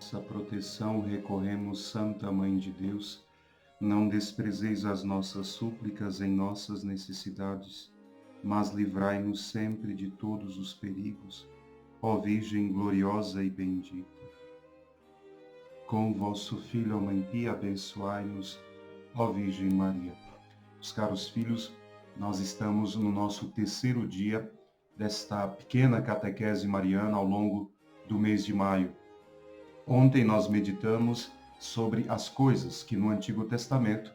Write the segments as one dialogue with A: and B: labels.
A: Vossa proteção recorremos, Santa Mãe de Deus. Não desprezeis as nossas súplicas em nossas necessidades, mas livrai-nos sempre de todos os perigos, ó Virgem gloriosa e bendita. Com vosso Filho, a Mãe Pia, abençoai-nos, ó Virgem Maria. Meus caros filhos, nós estamos no nosso terceiro dia desta pequena catequese mariana ao longo do mês de maio. Ontem nós meditamos sobre as coisas que no Antigo Testamento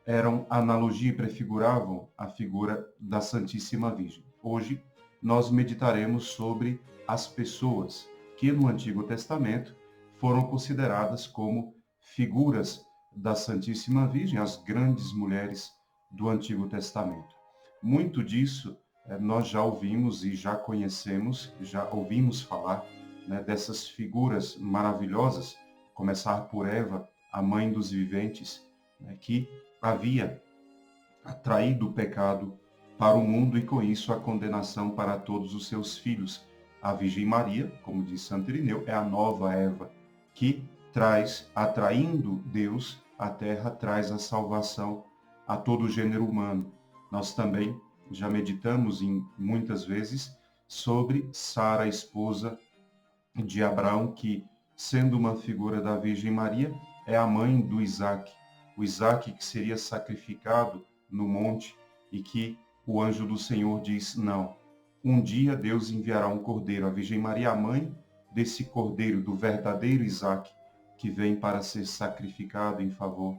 A: eram analogia e prefiguravam a figura da Santíssima Virgem. Hoje nós meditaremos sobre as pessoas que no Antigo Testamento foram consideradas como figuras da Santíssima Virgem, as grandes mulheres do Antigo Testamento. Muito disso nós já ouvimos e já conhecemos, já ouvimos falar, dessas figuras maravilhosas, começar por Eva, a mãe dos viventes, que havia atraído o pecado para o mundo e com isso a condenação para todos os seus filhos. A Virgem Maria, como diz Santo Irineu, é a nova Eva, que traz, atraindo Deus à terra, traz a salvação a todo o gênero humano. Nós também já meditamos muitas vezes sobre Sara, esposa de Abraão, que, sendo uma figura da Virgem Maria, é a mãe do Isaac. O Isaac que seria sacrificado no monte e que o anjo do Senhor diz, não, um dia Deus enviará um cordeiro. A Virgem Maria é a mãe desse cordeiro, do verdadeiro Isaac, que vem para ser sacrificado em favor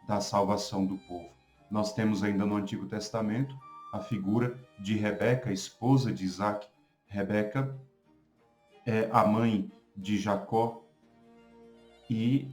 A: da salvação do povo. Nós temos ainda no Antigo Testamento a figura de Rebeca, esposa de Isaac. Rebeca é a mãe de Jacó e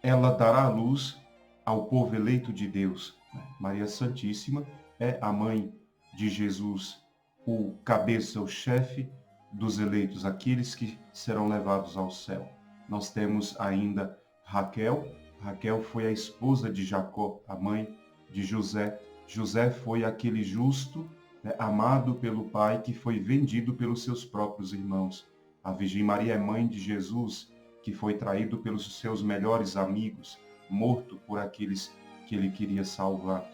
A: ela dará à luz ao povo eleito de Deus. Maria Santíssima é a mãe de Jesus, o cabeça, o chefe dos eleitos, aqueles que serão levados ao céu. Nós temos ainda Raquel. Raquel foi a esposa de Jacó, a mãe de José. José foi aquele justo, amado pelo pai, que foi vendido pelos seus próprios irmãos. A Virgem Maria é mãe de Jesus, que foi traído pelos seus melhores amigos, morto por aqueles que ele queria salvar.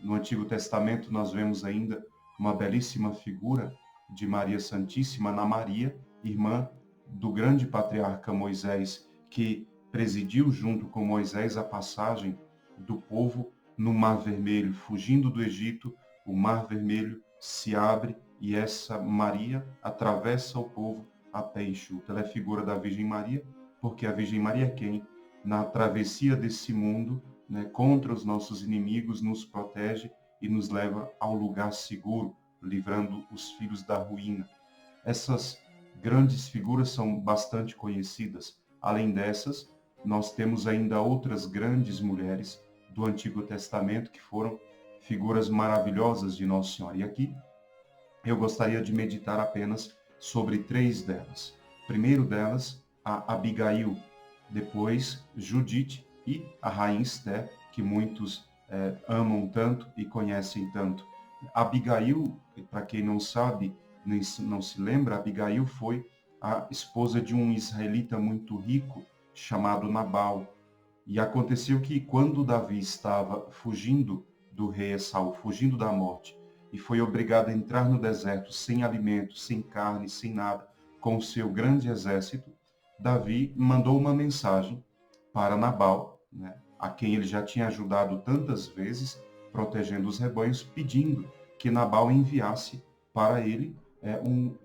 A: No Antigo Testamento nós vemos ainda uma belíssima figura de Maria Santíssima, Ana Maria, irmã do grande patriarca Moisés, que presidiu junto com Moisés a passagem do povo no Mar Vermelho. Fugindo do Egito, o Mar Vermelho se abre e essa Maria atravessa o povo a pé enxuto. Ela é figura da Virgem Maria, porque a Virgem Maria é quem, na travessia desse mundo, contra os nossos inimigos, nos protege e nos leva ao lugar seguro, livrando os filhos da ruína. Essas grandes figuras são bastante conhecidas. Além dessas, nós temos ainda outras grandes mulheres do Antigo Testamento que foram figuras maravilhosas de Nossa Senhora. E aqui eu gostaria de meditar apenas sobre 3 delas. Primeiro delas, a Abigail, depois Judite e a Rainha Esther, que muitos amam tanto e conhecem tanto. Abigail, para quem não sabe, não se lembra, Abigail foi a esposa de um israelita muito rico chamado Nabal. E aconteceu que quando Davi estava fugindo do rei Esaú, fugindo da morte, e foi obrigado a entrar no deserto sem alimento, sem carne, sem nada, com o seu grande exército, Davi mandou uma mensagem para Nabal, a quem ele já tinha ajudado tantas vezes, protegendo os rebanhos, pedindo que Nabal enviasse para ele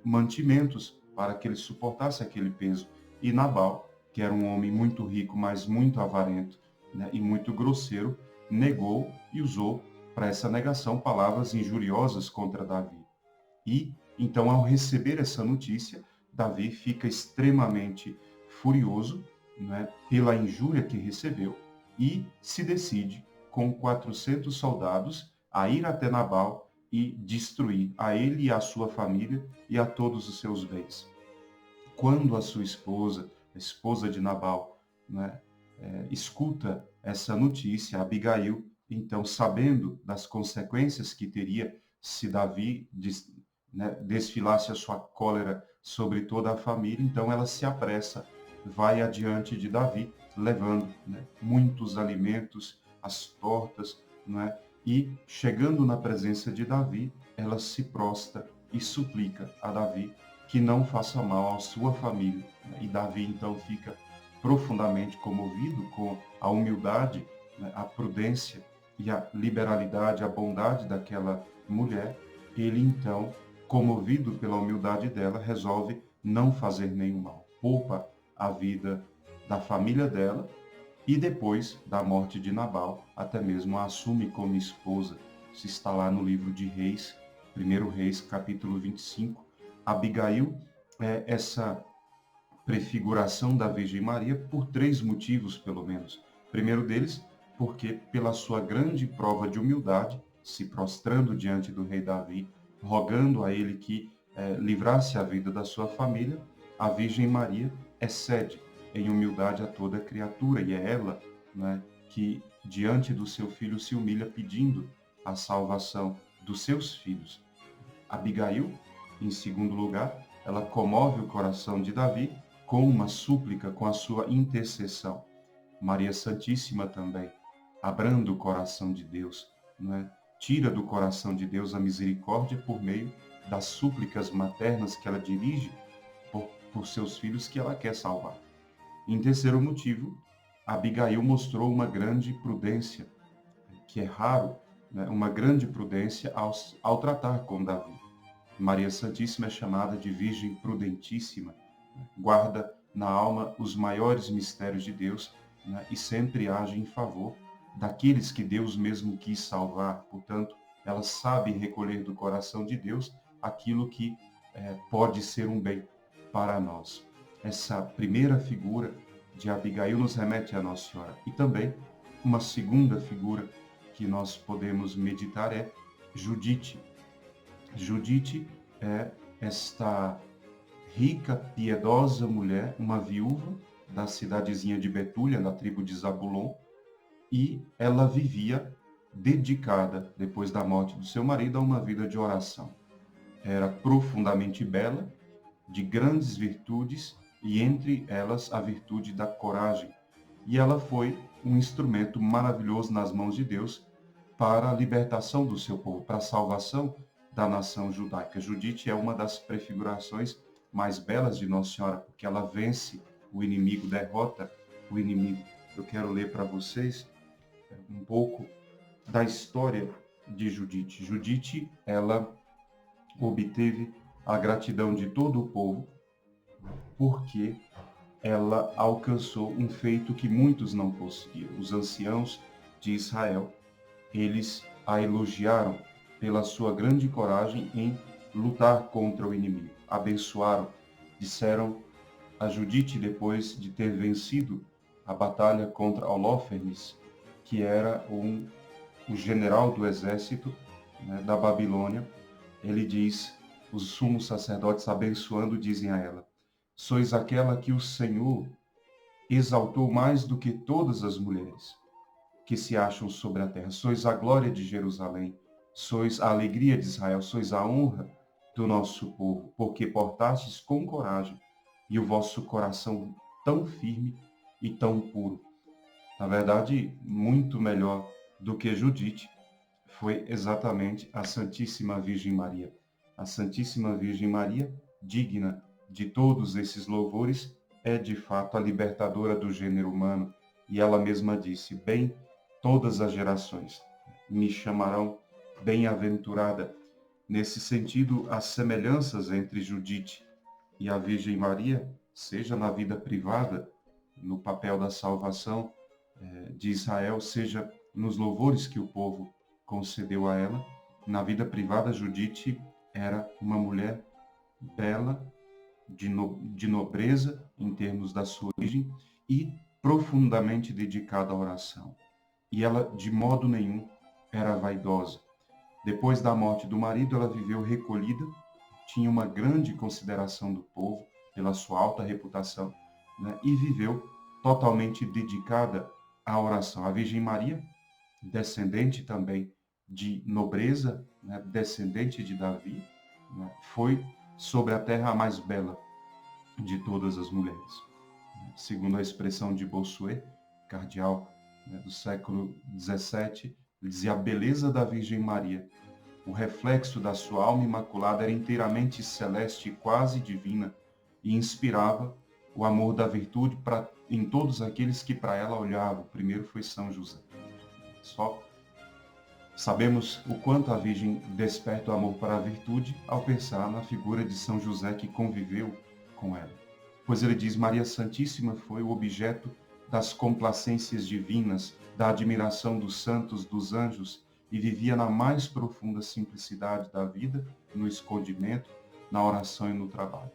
A: mantimentos, para que ele suportasse aquele peso. E Nabal, que era um homem muito rico, mas muito avarento, e muito grosseiro, negou e usou para essa negação palavras injuriosas contra Davi. E, então, ao receber essa notícia, Davi fica extremamente furioso, pela injúria que recebeu e se decide, com 400 soldados, a ir até Nabal e destruir a ele e a sua família e a todos os seus bens. Quando a sua esposa, a esposa de Nabal, escuta essa notícia, Abigail, então, sabendo das consequências que teria se Davi desfilasse a sua cólera sobre toda a família, então ela se apressa vai adiante de Davi, levando, né, muitos alimentos, as tortas, não é? E chegando na presença de Davi, ela se prostra e suplica a Davi que não faça mal à sua família. Né? E Davi então fica profundamente comovido com a humildade, né, a prudência e a liberalidade, a bondade daquela mulher. Ele então, comovido pela humildade dela, resolve não fazer nenhum mal. Poupa a vida da família dela e depois da morte de Nabal, até mesmo a assume como esposa. Se está lá no livro de Reis, 1 Reis, capítulo 25. Abigail é essa prefiguração da Virgem Maria por três motivos, pelo menos. Primeiro deles, porque pela sua grande prova de humildade, se prostrando diante do rei Davi, rogando a ele que livrasse a vida da sua família, a Virgem Maria excede em humildade a toda criatura, e é ela, né, que diante do seu filho se humilha pedindo a salvação dos seus filhos. Abigail, em segundo lugar, ela comove o coração de Davi com uma súplica, com a sua intercessão. Maria Santíssima também, abrando o coração de Deus, não é? Tira do coração de Deus a misericórdia por meio das súplicas maternas que ela dirige por seus filhos que ela quer salvar. Em terceiro motivo, Abigail mostrou uma grande prudência, que é raro, né? Uma grande prudência ao tratar com Davi. Maria Santíssima é chamada de Virgem Prudentíssima, né? Guarda na alma os maiores mistérios de Deus, né? E sempre age em favor daqueles que Deus mesmo quis salvar. Portanto, ela sabe recolher do coração de Deus aquilo que pode ser um bem para nós. Essa primeira figura de Abigail nos remete a Nossa Senhora. E também uma segunda figura que nós podemos meditar é Judite. Judite é esta rica, piedosa mulher, uma viúva da cidadezinha de Betúlia, da tribo de Zabulon, e ela vivia dedicada, depois da morte do seu marido, a uma vida de oração. Era profundamente bela, de grandes virtudes, e entre elas a virtude da coragem. E ela foi um instrumento maravilhoso nas mãos de Deus para a libertação do seu povo, para a salvação da nação judaica. Judite é uma das prefigurações mais belas de Nossa Senhora, porque ela vence o inimigo, derrota o inimigo. Eu quero ler para vocês um pouco da história de Judite. Judite, ela obteve a gratidão de todo o povo, porque ela alcançou um feito que muitos não conseguiram. Os anciãos de Israel, eles a elogiaram pela sua grande coragem em lutar contra o inimigo. Abençoaram, disseram a Judite, depois de ter vencido a batalha contra Holófernes, que era o general do exército, né, da Babilônia. Ele diz, os sumos sacerdotes abençoando dizem a ela: sois aquela que o Senhor exaltou mais do que todas as mulheres que se acham sobre a terra. Sois a glória de Jerusalém, sois a alegria de Israel, sois a honra do nosso povo, porque portastes com coragem e o vosso coração tão firme e tão puro. Na verdade, muito melhor do que Judite foi exatamente a Santíssima Virgem Maria. A Santíssima Virgem Maria, digna de todos esses louvores, é de fato a libertadora do gênero humano. E ela mesma disse: bem, todas as gerações me chamarão bem-aventurada. Nesse sentido, as semelhanças entre Judite e a Virgem Maria, seja na vida privada, no papel da salvação de Israel, seja nos louvores que o povo concedeu a ela, na vida privada, Judite era uma mulher bela, de nobreza em termos da sua origem e profundamente dedicada à oração. E ela, de modo nenhum, era vaidosa. Depois da morte do marido, ela viveu recolhida, tinha uma grande consideração do povo pela sua alta reputação, né? E viveu totalmente dedicada à oração. A Virgem Maria, descendente também de nobreza, né? Descendente de Davi, né? Foi sobre a terra a mais bela de todas as mulheres. segundo a expressão de Bossuet, cardeal, do século XVII, ele dizia: a beleza da Virgem Maria, o reflexo da sua alma imaculada, era inteiramente celeste e quase divina, e inspirava o amor da virtude em todos aqueles que para ela olhavam. O primeiro foi São José. Só sabemos o quanto a Virgem desperta o amor para a virtude ao pensar na figura de São José, que conviveu com ela. Pois ele diz: Maria Santíssima foi o objeto das complacências divinas, da admiração dos santos, dos anjos, e vivia na mais profunda simplicidade da vida, no escondimento, na oração e no trabalho.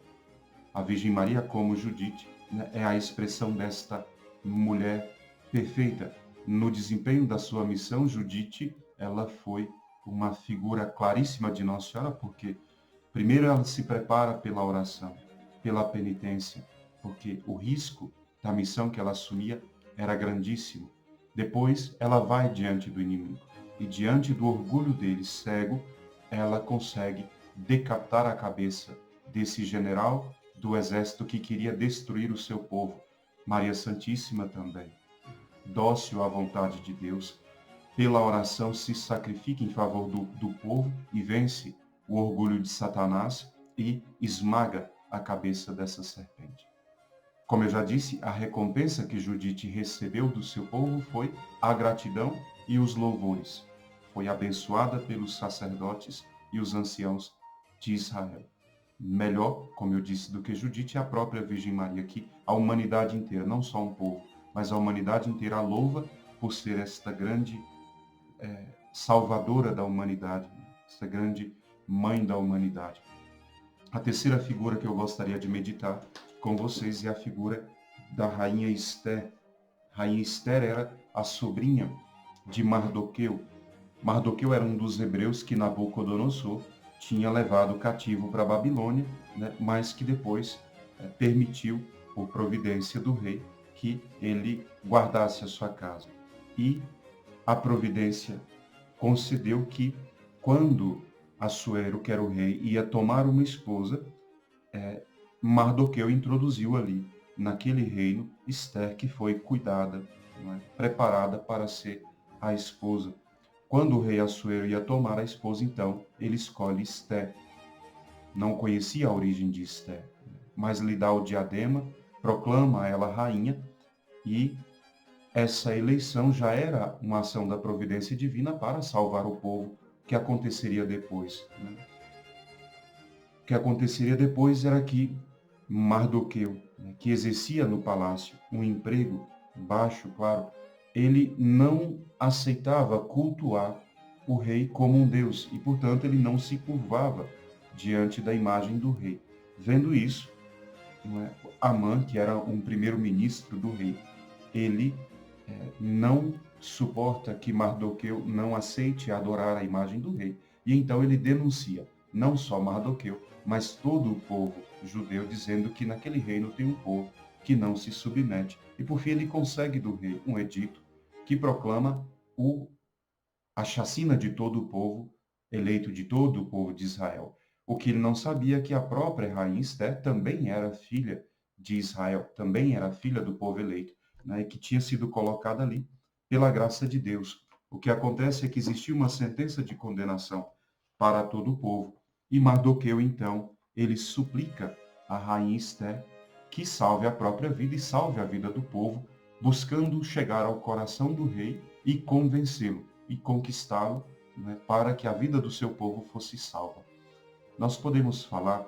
A: A Virgem Maria, como Judite, né, é a expressão desta mulher perfeita. No desempenho da sua missão, Judite, ela foi uma figura claríssima de Nossa Senhora, porque primeiro ela se prepara pela oração, pela penitência, porque o risco da missão que ela assumia era grandíssimo. Depois ela vai diante do inimigo e diante do orgulho dele cego, ela consegue decapitar a cabeça desse general do exército que queria destruir o seu povo. Maria Santíssima também, dócil à vontade de Deus, pela oração se sacrifica em favor do povo e vence o orgulho de Satanás e esmaga a cabeça dessa serpente. Como eu já disse, a recompensa que Judite recebeu do seu povo foi a gratidão e os louvores. Foi abençoada pelos sacerdotes e os anciãos de Israel. Melhor, como eu disse, do que Judite é a própria Virgem Maria, que a humanidade inteira, não só um povo, mas a humanidade inteira a louva por ser esta grande salvadora da humanidade, esta grande mãe da humanidade. A terceira figura que eu gostaria de meditar com vocês é a figura da rainha Esther. Rainha Esther era a sobrinha de Mardoqueu. Mardoqueu era um dos hebreus que Nabucodonosor tinha levado cativo para a Babilônia, né, mas que depois permitiu, por providência do rei, que ele guardasse a sua casa. E a providência concedeu que, quando Assuero, que era o rei, ia tomar uma esposa, Mardoqueu introduziu ali, naquele reino, Esther, que foi cuidada, preparada para ser a esposa. Quando o rei Assuero ia tomar a esposa, então, ele escolhe Esther. Não conhecia a origem de Esther, mas lhe dá o diadema, proclama ela rainha, e essa eleição já era uma ação da providência divina para salvar o povo. O que aconteceria depois? O que aconteceria depois era que Mardoqueu, que exercia no palácio um emprego baixo, claro, ele não aceitava cultuar o rei como um deus e, portanto, ele não se curvava diante da imagem do rei. Vendo isso, Amã, que era um primeiro-ministro do rei, ele não suporta que Mardoqueu não aceite adorar a imagem do rei. E então ele denuncia não só Mardoqueu, mas todo o povo judeu, dizendo que naquele reino tem um povo que não se submete. E por fim ele consegue do rei um edito que proclama a chacina de todo o povo, eleito de todo o povo de Israel. O que ele não sabia é que a própria rainha Esther também era filha de Israel, também era filha do povo eleito, e que tinha sido colocada ali pela graça de Deus. O que acontece é que existia uma sentença de condenação para todo o povo, e Mardoqueu, então, ele suplica a rainha Esther que salve a própria vida e salve a vida do povo, buscando chegar ao coração do rei e convencê-lo e conquistá-lo, para que a vida do seu povo fosse salva. Nós podemos falar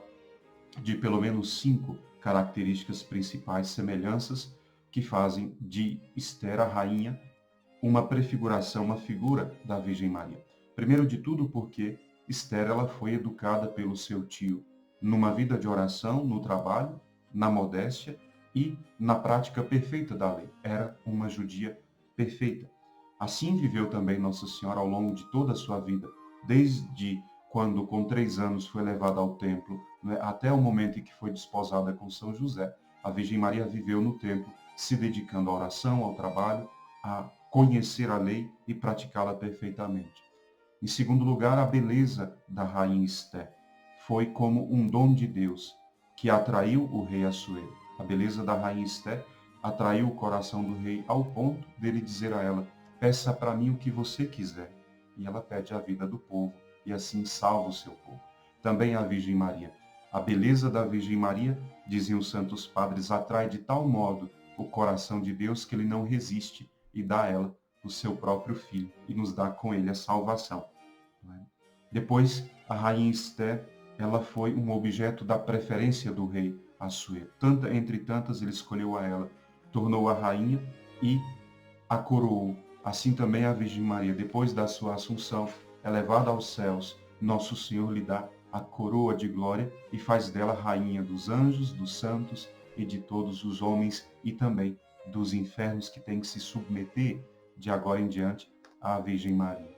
A: de pelo menos 5 características principais, semelhanças, que fazem de Esther, a rainha, uma prefiguração, uma figura da Virgem Maria. Primeiro de tudo porque Esther ela foi educada pelo seu tio numa vida de oração, no trabalho, na modéstia e na prática perfeita da lei. Era uma judia perfeita. Assim viveu também Nossa Senhora ao longo de toda a sua vida, desde quando, com 3 anos, foi levada ao templo, até o momento em que foi desposada com São José. A Virgem Maria viveu no templo, se dedicando à oração, ao trabalho, a conhecer a lei e praticá-la perfeitamente. Em segundo lugar, a beleza da rainha Esther foi como um dom de Deus que atraiu o rei Assuero. A beleza da rainha Esther atraiu o coração do rei ao ponto dele dizer a ela: peça para mim o que você quiser. E ela pede a vida do povo e assim salva o seu povo. Também a Virgem Maria. A beleza da Virgem Maria, diziam os santos padres, atrai de tal modo o coração de Deus que ele não resiste e dá a ela o seu próprio filho e nos dá com ele a salvação. Depois, a rainha Esther, ela foi um objeto da preferência do rei Assuero. Entre tantas, ele escolheu a ela, tornou-a rainha e a coroou. Assim também a Virgem Maria, depois da sua assunção, elevada aos céus, nosso Senhor lhe dá a coroa de glória e faz dela rainha dos anjos, dos santos e de todos os homens e também dos infernos que têm que se submeter de agora em diante à Virgem Maria.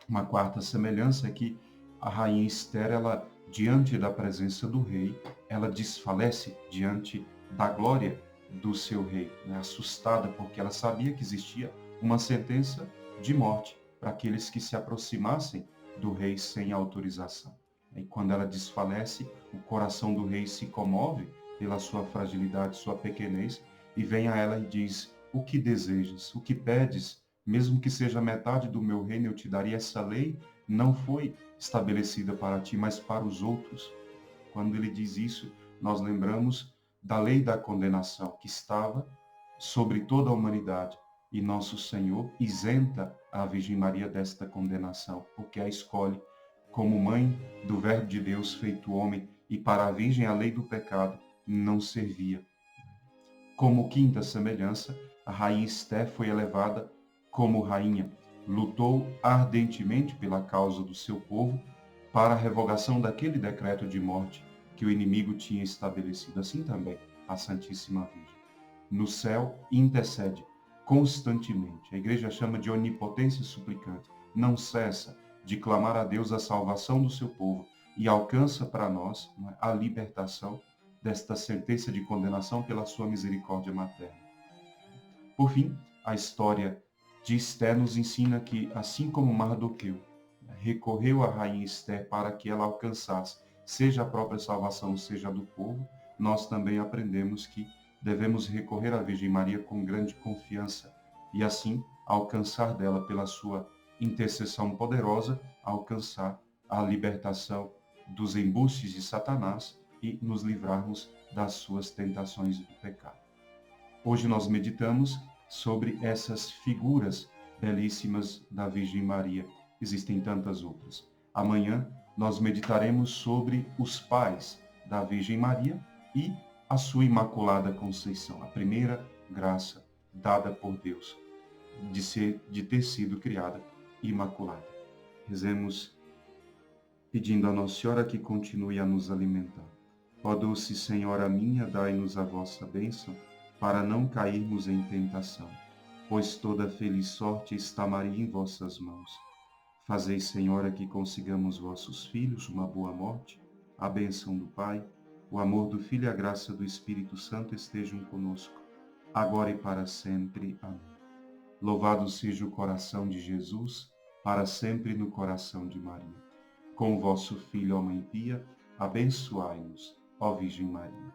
A: Uma quarta semelhança é que a rainha Esther, ela, diante da presença do rei, ela desfalece diante da glória do seu rei, né? Assustada, porque ela sabia que existia uma sentença de morte para aqueles que se aproximassem do rei sem autorização. E quando ela desfalece, o coração do rei se comove pela sua fragilidade, sua pequenez, e vem a ela e diz: o que desejas? O que pedes? Mesmo que seja metade do meu reino, eu te daria. Essa lei não foi estabelecida para ti, mas para os outros. Quando ele diz isso, nós lembramos da lei da condenação que estava sobre toda a humanidade. E nosso Senhor isenta a Virgem Maria desta condenação, porque a escolhe como mãe do Verbo de Deus feito homem, e para a Virgem a lei do pecado não servia. Como quinta semelhança, a rainha Esther foi elevada como rainha, lutou ardentemente pela causa do seu povo para a revogação daquele decreto de morte que o inimigo tinha estabelecido. Assim também a Santíssima Virgem. No céu, intercede constantemente. A igreja chama de onipotência suplicante. Não cessa de clamar a Deus a salvação do seu povo e alcança para nós a libertação desta sentença de condenação pela sua misericórdia materna. Por fim, a história de Esther nos ensina que, assim como Mardoqueu recorreu à rainha Esther para que ela alcançasse, seja a própria salvação, seja a do povo, nós também aprendemos que devemos recorrer à Virgem Maria com grande confiança e, assim, alcançar dela, pela sua intercessão poderosa, alcançar a libertação dos embustes de Satanás e nos livrarmos das suas tentações do pecado. Hoje nós meditamos sobre essas figuras belíssimas da Virgem Maria. Existem tantas outras. Amanhã nós meditaremos sobre os pais da Virgem Maria e a sua Imaculada Conceição, a primeira graça dada por Deus de ter sido criada imaculada. Rezemos pedindo a Nossa Senhora que continue a nos alimentar. Ó doce Senhora minha, dai-nos a vossa bênção, para não cairmos em tentação, pois toda feliz sorte está Maria em vossas mãos. Fazei, Senhora, que consigamos vossos filhos uma boa morte, a bênção do Pai, o amor do Filho e a graça do Espírito Santo estejam conosco, agora e para sempre. Amém. Louvado seja o coração de Jesus, para sempre no coração de Maria. Com o vosso Filho, ó Mãe Pia, abençoai-nos, ó Virgem Maria.